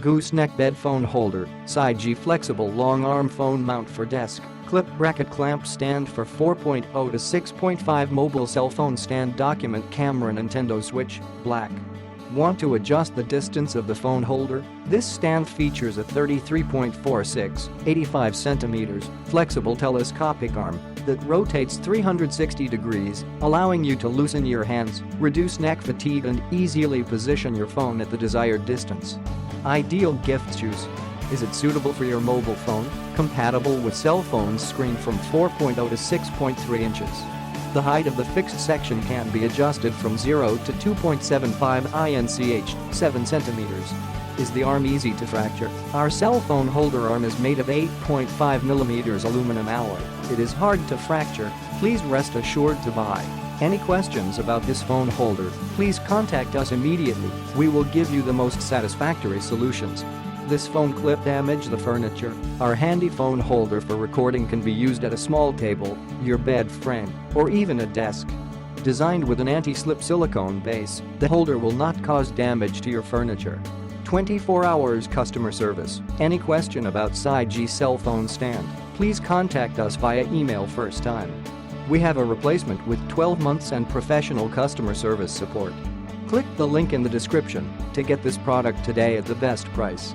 Gooseneck bed phone holder, SAIJI flexible long arm phone mount for desk, clip bracket clamp stand for 4.0 to 6.5 mobile cell phone stand document camera Nintendo Switch, black. Want to adjust the distance of the phone holder? This stand features a 33.46, 85 centimeters, flexible telescopic arm that rotates 360 degrees, allowing you to loosen your hands, reduce neck fatigue and easily position your phone at the desired distance. Ideal gift choice. Is it suitable for your mobile phone? Compatible with cell phones screen from 4.0 to 6.3 inches. The height of the fixed section can be adjusted from 0 to 2.75 inch, 7 centimeters. Is the arm easy to fracture? Our cell phone holder arm is made of 8.5 mm aluminum alloy. It is hard to fracture. Please rest assured to buy. Any questions about this phone holder, please contact us immediately. We will give you the most satisfactory solutions. This phone clip damaged the furniture. Our handy phone holder for recording can be used at a small table, your bed frame, or even a desk. Designed with an anti-slip silicone base, the holder will not cause damage to your furniture. 24 hours customer service. Any question about SAIJI cell phone stand, please contact us via email first time. We have a replacement with 12 months and professional customer service support. Click the link in the description to get this product today at the best price.